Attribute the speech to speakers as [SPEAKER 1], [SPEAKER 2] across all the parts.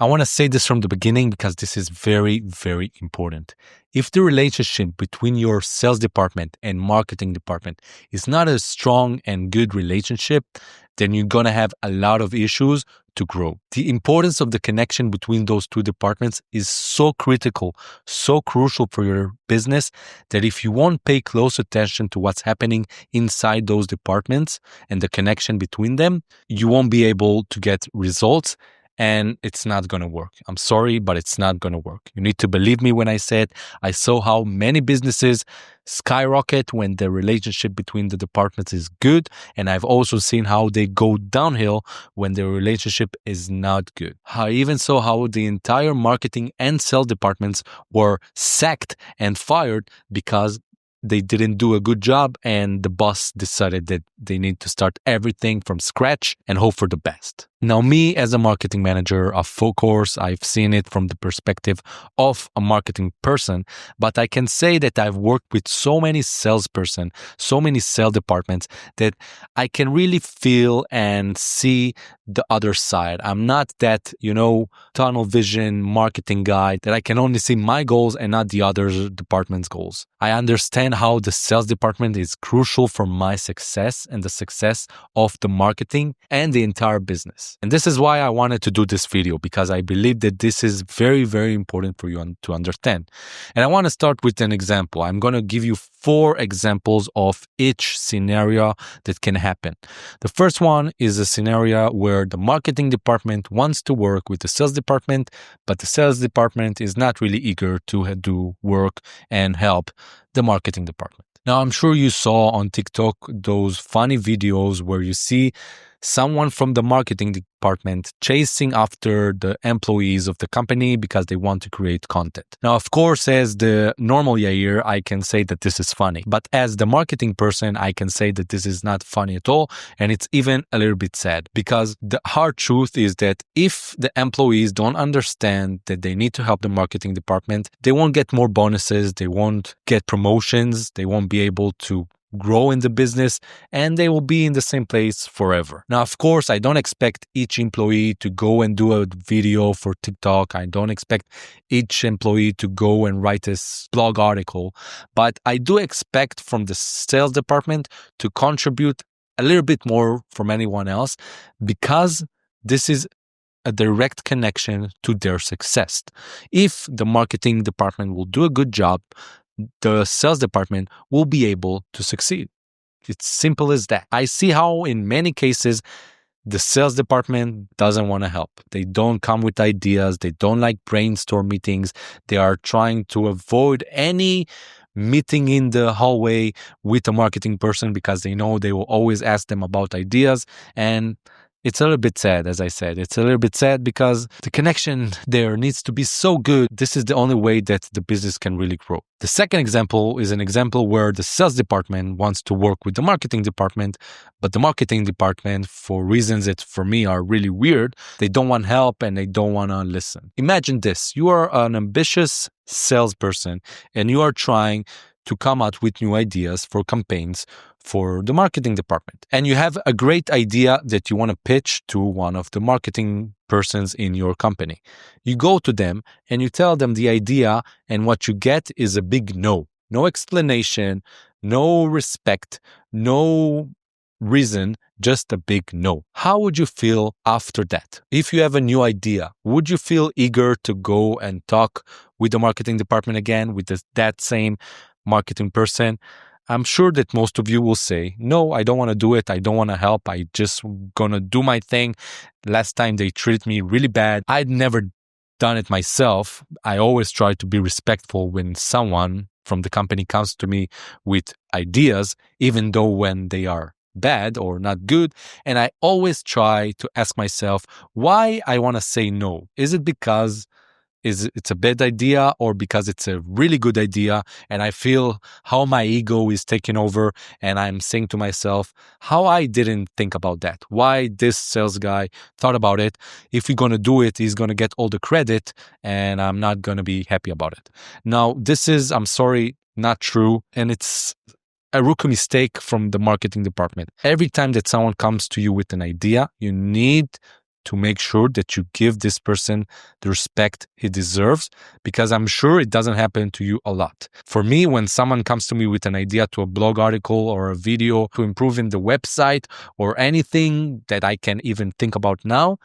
[SPEAKER 1] I want to say this from the beginning because this is very, very important. If the relationship between your sales department and marketing department is not a strong and good relationship, then you're going to have a lot of issues to grow. The importance of the connection between those two departments is so critical, so crucial for your business that if you won't pay close attention to what's happening inside those departments and the connection between them, you won't be able to get results. And it's not going to work. I'm sorry, but it's not going to work. You need to believe me when I said I saw how many businesses skyrocket when the relationship between the departments is good. And I've also seen how they go downhill when the relationship is not good. I even saw how the entire marketing and sales departments were sacked and fired because they didn't do a good job and the boss decided that they need to start everything from scratch and hope for the best. Now, me as a marketing manager, of course, I've seen it from the perspective of a marketing person, but I can say that I've worked with so many salesperson, so many sales departments that I can really feel and see the other side. I'm not that, tunnel vision marketing guy that I can only see my goals and not the other department's goals. I understand how the sales department is crucial for my success and the success of the marketing and the entire business. And this is why I wanted to do this video, because I believe that this is very, very important for you to understand. And I want to start with an example. I'm going to give you 4 examples of each scenario that can happen. The first one is a scenario where the marketing department wants to work with the sales department, but the sales department is not really eager to do work and help the marketing department. Now, I'm sure you saw on TikTok those funny videos where you see someone from the marketing department chasing after the employees of the company because they want to create content. Now, of course, as the normal Yair, I can say that this is funny. But as the marketing person, I can say that this is not funny at all. And it's even a little bit sad, because the hard truth is that if the employees don't understand that they need to help the marketing department, they won't get more bonuses, they won't get promotions, they won't be able to grow in the business, and they will be in the same place forever. Now, of course, I don't expect each employee to go and do a video for TikTok. I don't expect each employee to go and write a blog article, but I do expect from the sales department to contribute a little bit more from anyone else, because this is a direct connection to their success. If the marketing department will do a good job, the sales department will be able to succeed. It's simple as that. I see how in many cases the sales department doesn't want to help. They don't come with ideas. They don't like brainstorm meetings. They are trying to avoid any meeting in the hallway with a marketing person because they know they will always ask them about ideas. And it's a little bit sad, as I said. It's a little bit sad because the connection there needs to be so good. This is the only way that the business can really grow. The second example is an example where the sales department wants to work with the marketing department, but the marketing department, for reasons that for me are really weird, they don't want help and they don't want to listen. Imagine this. You are an ambitious salesperson and you are trying to come out with new ideas for campaigns for the marketing department. And you have a great idea that you want to pitch to one of the marketing persons in your company. You go to them and you tell them the idea, and what you get is a big no. No explanation, no respect, no reason, just a big no. How would you feel after that? If you have a new idea, would you feel eager to go and talk with the marketing department again, with that same marketing person? I'm sure that most of you will say, no, I don't want to do it. I don't want to help. I just gonna do my thing. Last time they treated me really bad. I'd never done it myself. I always try to be respectful when someone from the company comes to me with ideas, even though when they are bad or not good. And I always try to ask myself why I want to say no. Is it because it's a bad idea, or because it's a really good idea and I feel how my ego is taking over and I'm saying to myself how I didn't think about that, why this sales guy thought about it. If we're going to do it, he's going to get all the credit and I'm not going to be happy about it. Now, this is, I'm sorry, not true, and it's a rookie mistake from the marketing department. Every time that someone comes to you with an idea, you need to make sure that you give this person the respect he deserves, because I'm sure it doesn't happen to you a lot. For me, when someone comes to me with an idea to a blog article or a video to improve in the website or anything that I can even think about now,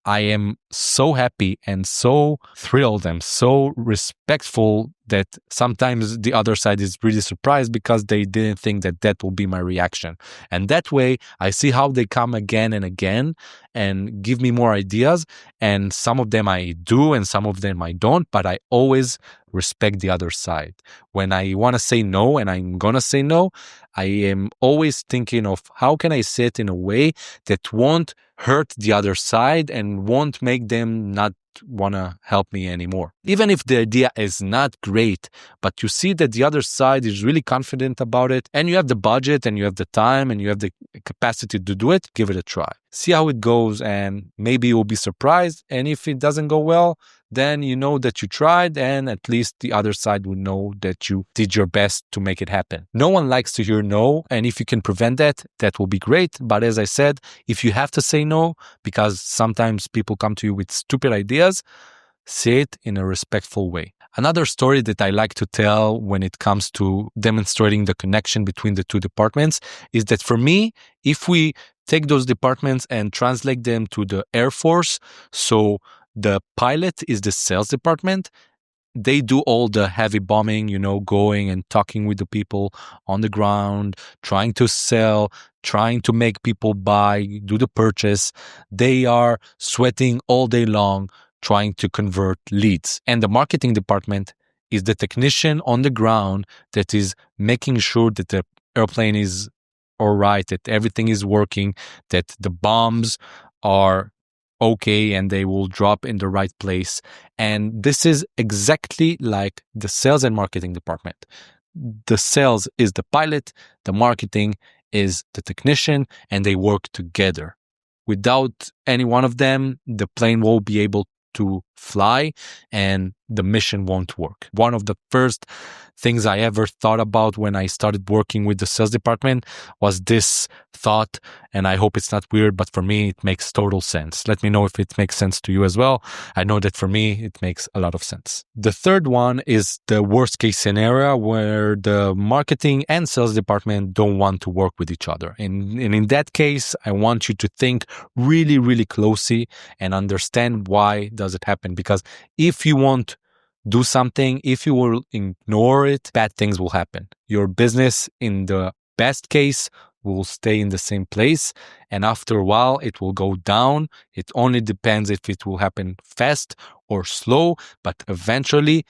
[SPEAKER 1] I am so happy and so thrilled and so respectful that sometimes the other side is really surprised because they didn't think that that will be my reaction. And that way, I see how they come again and again and give me more ideas. And some of them I do and some of them I don't, but I always respect the other side. When I want to say no and I'm going to say no, I am always thinking of how can I say it in a way that won't hurt the other side and won't make them not want to help me anymore. Even if the idea is not great, but you see that the other side is really confident about it and you have the budget and you have the time and you have the capacity to do it, give it a try. See how it goes and maybe you'll be surprised. And if it doesn't go well, then you know that you tried and at least the other side will know that you did your best to make it happen. No one likes to hear no, and if you can prevent that, that will be great. But as I said, if you have to say no, because sometimes people come to you with stupid ideas, say it in a respectful way. Another story that I like to tell when it comes to demonstrating the connection between the two departments is that for me, if we take those departments and translate them to the Air Force, so the pilot is the sales department. They do all the heavy bombing, going and talking with the people on the ground, trying to sell, trying to make people buy, do the purchase. They are sweating all day long, trying to convert leads. And the marketing department is the technician on the ground that is making sure that the airplane is all right, that everything is working, that the bombs are okay and they will drop in the right place. And this is exactly like the sales and marketing department. The sales is the pilot, the marketing is the technician, and they work together. Without any one of them, the plane won't be able to fly and the mission won't work. One of the first things I ever thought about when I started working with the sales department was this thought, and I hope it's not weird, but for me, it makes total sense. Let me know if it makes sense to you as well. I know that for me, it makes a lot of sense. The third one is the worst case scenario where the marketing and sales department don't want to work with each other. And in that case, I want you to think really, really closely and understand why does it happen. Because if you won't do something, if you will ignore it, bad things will happen. Your business, in the best case, will stay in the same place. And after a while, it will go down. It only depends if it will happen fast or slow, but eventually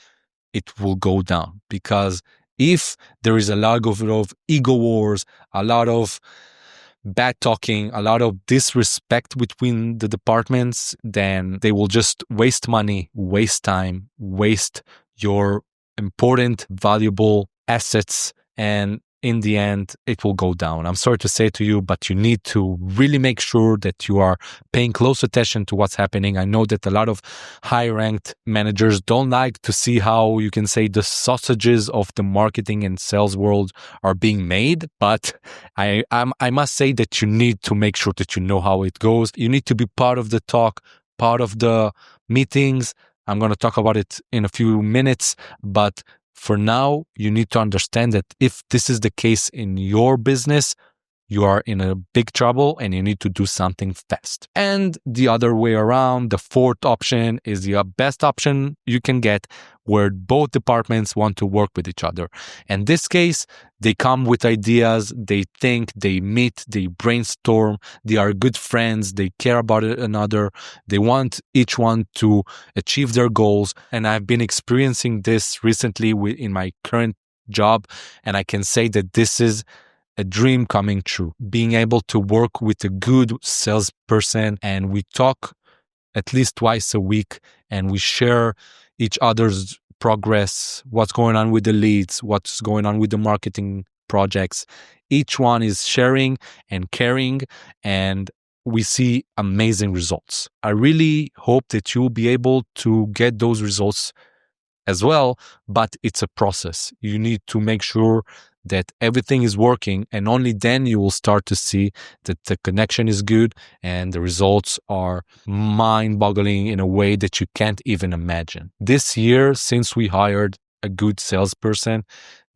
[SPEAKER 1] it will go down. Because if there is a lot of ego wars, a lot of bad talking, a lot of disrespect between the departments, then they will just waste money, waste time, waste your important, valuable assets. And in the end, it will go down. I'm sorry to say to you, but you need to really make sure that you are paying close attention to what's happening. I know that a lot of high-ranked managers don't like to see how, you can say, the sausages of the marketing and sales world are being made, but I must say that you need to make sure that you know how it goes. You need to be part of the talk, part of the meetings. I'm going to talk about it in a few minutes, but for now, you need to understand that if this is the case in your business, you are in a big trouble and you need to do something fast. And the other way around, the fourth option is the best option you can get, where both departments want to work with each other. In this case, they come with ideas, they think, they meet, they brainstorm, they are good friends, they care about another, they want each one to achieve their goals. And I've been experiencing this recently in my current job, and I can say that this is a dream coming true. Being able to work with a good salesperson, and we talk at least twice a week and we share each other's progress, what's going on with the leads, what's going on with the marketing projects. Each one is sharing and caring, and we see amazing results. I really hope that you'll be able to get those results as well, but it's a process. You need to make sure that everything is working, and only then you will start to see that the connection is good and the results are mind-boggling in a way that you can't even imagine. This year, since we hired a good salesperson,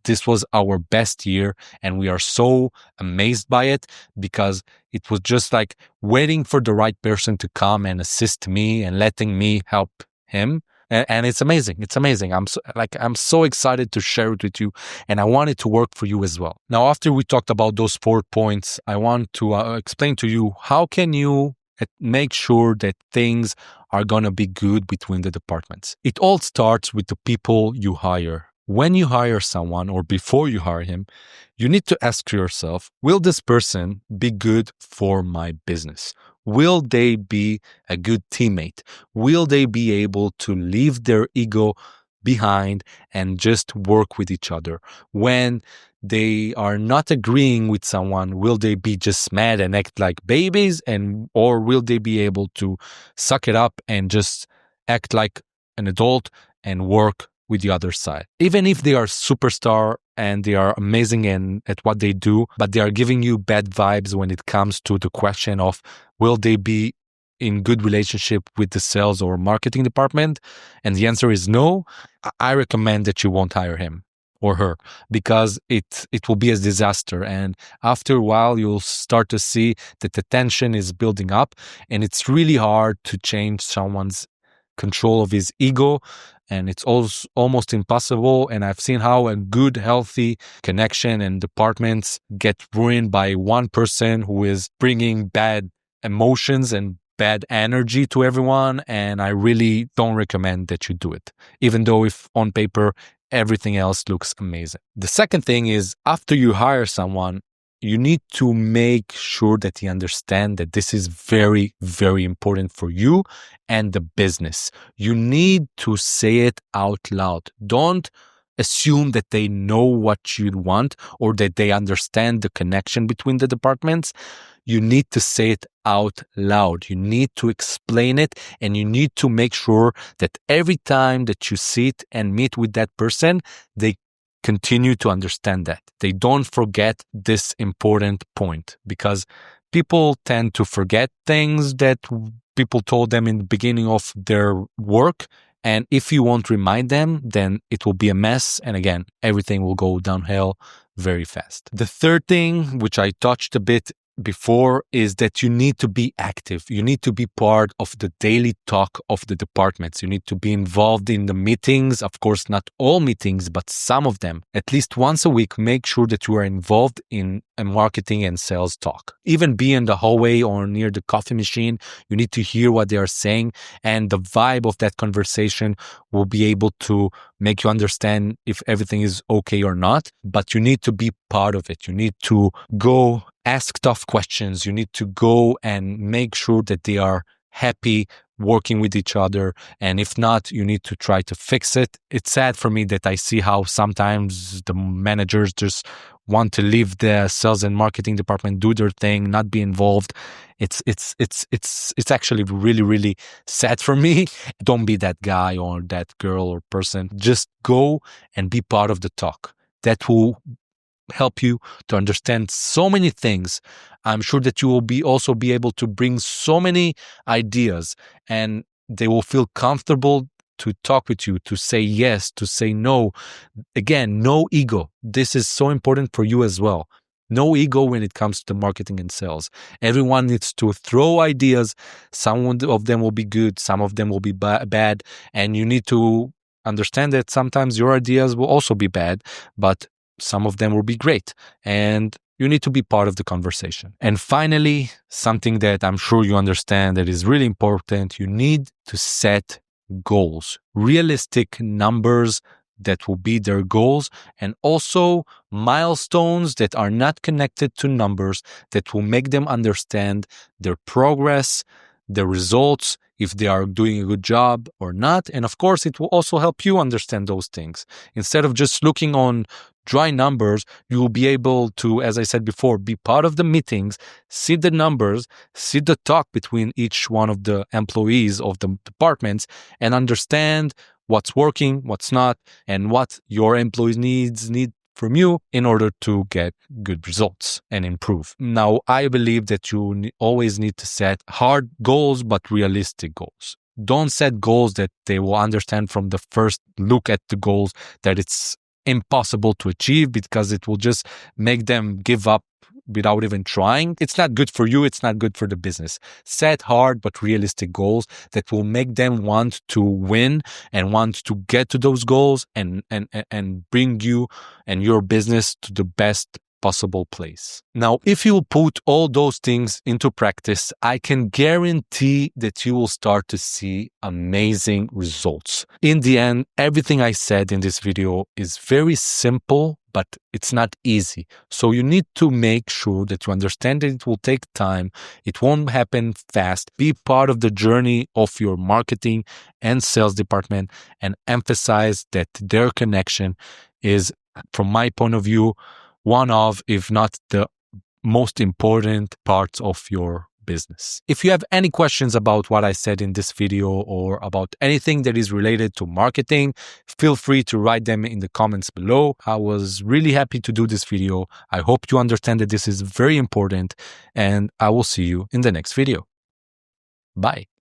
[SPEAKER 1] this was our best year, and we are so amazed by it because it was just like waiting for the right person to come and assist me and letting me help him. And it's amazing. It's amazing. I'm so excited to share it with you, and I want it to work for you as well. Now, after we talked about those 4 points, I want to explain to you how can you make sure that things are going to be good between the departments. It all starts with the people you hire. When you hire someone or before you hire him, you need to ask yourself, will this person be good for my business? Will they be a good teammate? Will they be able to leave their ego behind and just work with each other? When they are not agreeing with someone, will they be just mad and act like babies, or will they be able to suck it up and just act like an adult and work with the other side? Even if they are superstar and they are amazing at what they do, but they are giving you bad vibes when it comes to the question of will they be in good relationship with the sales or marketing department, and the answer is no, I recommend that you won't hire him or her, because it will be a disaster. And after a while, you'll start to see that the tension is building up, and it's really hard to change someone's control of his ego, and it's almost impossible. And I've seen how a good, healthy connection and departments get ruined by one person who is bringing bad emotions and bad energy to everyone, and I really don't recommend that you do it, even though if on paper everything else looks amazing. The second thing is, after you hire someone, you need to make sure that he understands that this is very, very important for you and the business. You need to say it out loud. Don't assume that they know what you want or that they understand the connection between the departments. You need to say it out loud. You need to explain it, and you need to make sure that every time that you sit and meet with that person, they continue to understand that. They don't forget this important point, because people tend to forget things that people told them in the beginning of their work. And if you won't remind them, then it will be a mess. And again, everything will go downhill very fast. The third thing, which I touched a bit before, is that you need to be active. You need to be part of the daily talk of the departments. You need to be involved in the meetings. Of course, not all meetings, but some of them. At least once a week, make sure that you are involved in a marketing and sales talk. Even be in the hallway or near the coffee machine. You need to hear what they are saying, and the vibe of that conversation will be able to make you understand if everything is okay or not. But you need to be part of it. You need to go ask tough questions. You need to go and make sure that they are happy working with each other. And if not, you need to try to fix it. It's sad for me that I see how sometimes the managers just want to leave the sales and marketing department, do their thing, not be involved. It's actually really, really sad for me. Don't be that guy or that girl or person. Just go and be part of the talk. That will help you to understand so many things. I'm sure that you will also be able to bring so many ideas, and they will feel comfortable to talk with you, to say yes, to say no. Again, no ego. This is so important for you as well. No ego when it comes to marketing and sales. Everyone needs to throw ideas. Some of them will be good, some of them will be bad, and you need to understand that sometimes your ideas will also be bad, but some of them will be great, and you need to be part of the conversation. And finally, something that I'm sure you understand that is really important, you need to set goals, realistic numbers that will be their goals, and also milestones that are not connected to numbers, that will make them understand their progress, the results, if they are doing a good job or not. And of course, it will also help you understand those things. Instead of just looking on dry numbers, you will be able to, as I said before, be part of the meetings, see the numbers, see the talk between each one of the employees of the departments, and understand what's working, what's not, and what your employees need from you in order to get good results and improve. Now, I believe that you always need to set hard goals, but realistic goals. Don't set goals that they will understand from the first look at the goals that it's impossible to achieve, because it will just make them give up without even trying. It's not good for you. It's not good for the business. Set hard but realistic goals that will make them want to win and want to get to those goals and bring you and your business to the best possible place. Now, if you put all those things into practice, I can guarantee that you will start to see amazing results. In the end, everything I said in this video is very simple, but it's not easy. So you need to make sure that you understand that it will take time. It won't happen fast. Be part of the journey of your marketing and sales department and emphasize that their connection is, from my point of view, one of, if not the most important parts of your business. If you have any questions about what I said in this video or about anything that is related to marketing, feel free to write them in the comments below. I was really happy to do this video. I hope you understand that this is very important, and I will see you in the next video. Bye.